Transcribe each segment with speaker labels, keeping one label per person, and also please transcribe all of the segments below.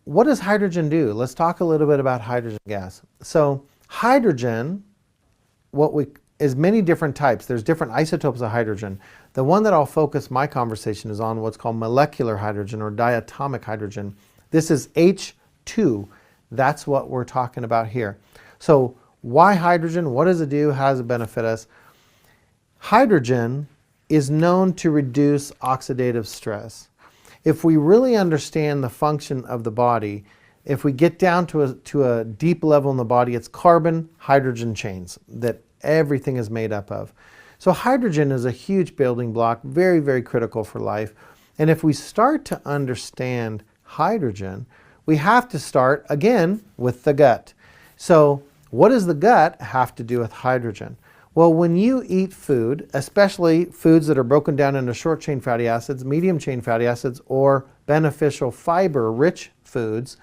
Speaker 1: what does hydrogen do? Let's talk a little bit about hydrogen gas. So hydrogen, is many different types. There's different isotopes of hydrogen. The one that I'll focus my conversation is on what's called molecular hydrogen or diatomic hydrogen. This is H2. That's what we're talking about here. So why hydrogen? What does it do? How does it benefit us? Hydrogen is known to reduce oxidative stress. If we really understand the function of the body, if we get down to a deep level in the body, it's carbon-hydrogen chains that everything is made up of. So hydrogen is a huge building block, very, very critical for life. And if we start to understand hydrogen, we have to start, again, with the gut. So what does the gut have to do with hydrogen? Well, when you eat food, especially foods that are broken down into short-chain fatty acids, medium-chain fatty acids, or beneficial fiber-rich foods,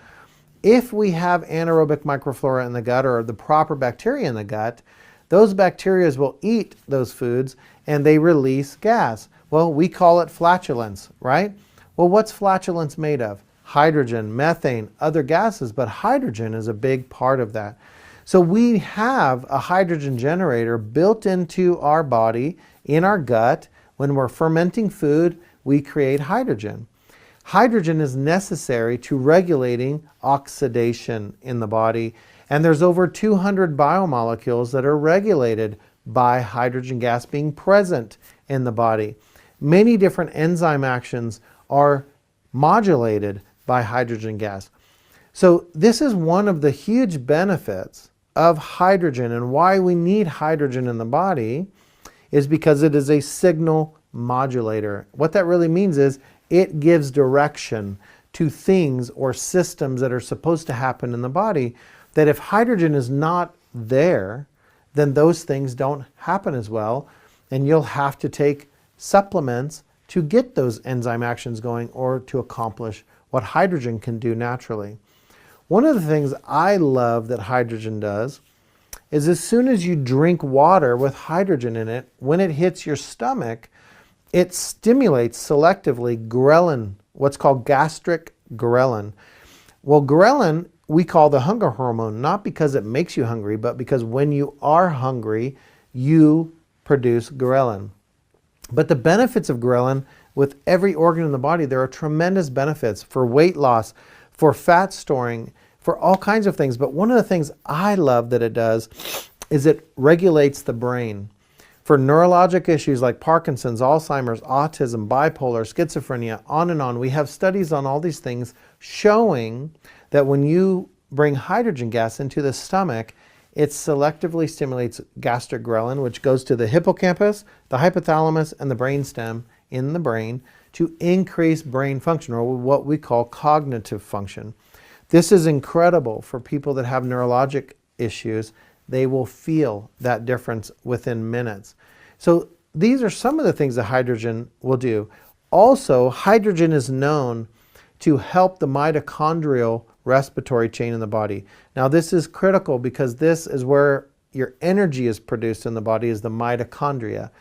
Speaker 1: if we have anaerobic microflora in the gut or the proper bacteria in the gut, those bacteria will eat those foods and they release gas. Well, we call it flatulence, right? Well, what's flatulence made of? Hydrogen, methane, other gases, but hydrogen is a big part of that. So we have a hydrogen generator built into our body, in our gut. When we're fermenting food, we create hydrogen. Hydrogen is necessary to regulating oxidation in the body, and there's over 200 biomolecules that are regulated by hydrogen gas being present in the body. Many different enzyme actions are modulated by hydrogen gas. So this is one of the huge benefits of hydrogen, and why we need hydrogen in the body is because it is a signal modulator. What that really means is it gives direction to things or systems that are supposed to happen in the body, that if hydrogen is not there, then those things don't happen as well, and you'll have to take supplements to get those enzyme actions going or to accomplish what hydrogen can do naturally. One of the things I love that hydrogen does is as soon as you drink water with hydrogen in it, when it hits your stomach, it stimulates selectively ghrelin, what's called gastric ghrelin. Well, ghrelin we call the hunger hormone, not because it makes you hungry, but because when you are hungry, you produce ghrelin. But the benefits of ghrelin with every organ in the body, there are tremendous benefits for weight loss, for fat storing, for all kinds of things. But one of the things I love that it does is it regulates the brain. For neurologic issues like Parkinson's, Alzheimer's, autism, bipolar, schizophrenia, on and on, we have studies on all these things showing that when you bring hydrogen gas into the stomach, it selectively stimulates gastric ghrelin, which goes to the hippocampus, the hypothalamus, and the brainstem in the brain to increase brain function, or what we call cognitive function. This is incredible for people that have neurologic issues. They will feel that difference within minutes. So these are some of the things that hydrogen will do. Also, hydrogen is known to help the mitochondrial respiratory chain in the body. Now this is critical because this is where your energy is produced in the body, is the mitochondria.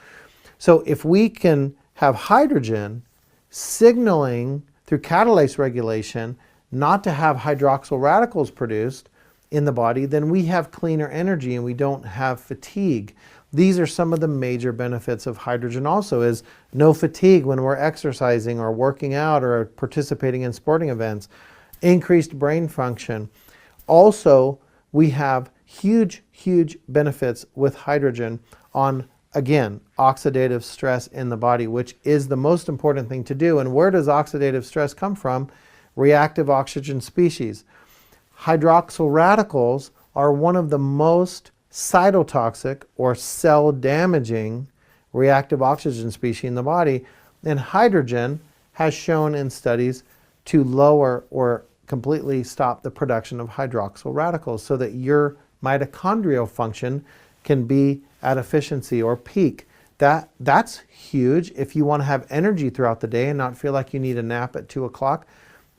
Speaker 1: So if we can have hydrogen signaling through catalase regulation not to have hydroxyl radicals produced in the body, then we have cleaner energy and we don't have fatigue. These are some of the major benefits of hydrogen also, is no fatigue when we're exercising or working out or participating in sporting events, increased brain function. Also, we have huge, huge benefits with hydrogen on, again, oxidative stress in the body, which is the most important thing to do. And where does oxidative stress come from? Reactive oxygen species. Hydroxyl radicals are one of the most cytotoxic or cell damaging reactive oxygen species in the body, and hydrogen has shown in studies to lower or completely stop the production of hydroxyl radicals so that your mitochondrial function can be at efficiency or peak. That's huge if you want to have energy throughout the day and not feel like you need a nap at 2 o'clock.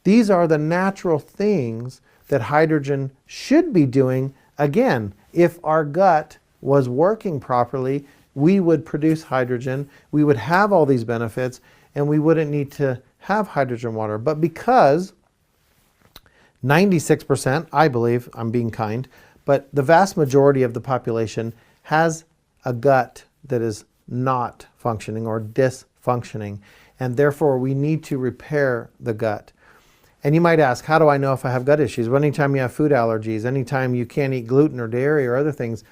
Speaker 1: These are the natural things that hydrogen should be doing. Again, if our gut was working properly, we would produce hydrogen, we would have all these benefits, and we wouldn't need to have hydrogen water. But because 96%, I believe, I'm being kind, but the vast majority of the population has a gut that is not functioning or dysfunctioning, and therefore we need to repair the gut. And you might ask, how do I know if I have gut issues? Well, anytime you have food allergies, anytime you can't eat gluten or dairy or other things,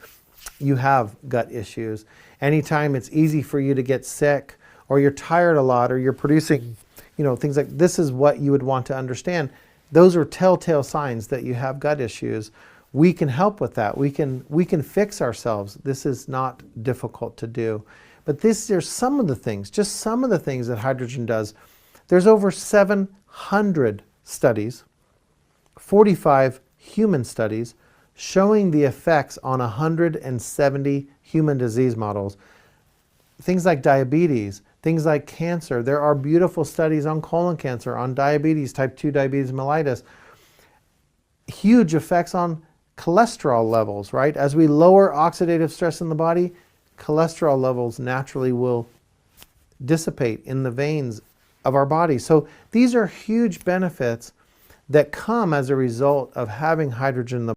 Speaker 1: you have gut issues. Anytime it's easy for you to get sick, or you're tired a lot, or you're producing, things like this, is what you would want to understand. Those are telltale signs that you have gut issues. We can help with that. We can fix ourselves. This is not difficult to do. But there's some of the things, just some of the things that hydrogen does. There's over 700 studies, 45 human studies, showing the effects on 170 human disease models. Things like diabetes, things like cancer. There are beautiful studies on colon cancer, on diabetes, type 2 diabetes mellitus. Huge effects on cholesterol levels, right? As we lower oxidative stress in the body, cholesterol levels naturally will dissipate in the veins of our body. So these are huge benefits that come as a result of having hydrogen in the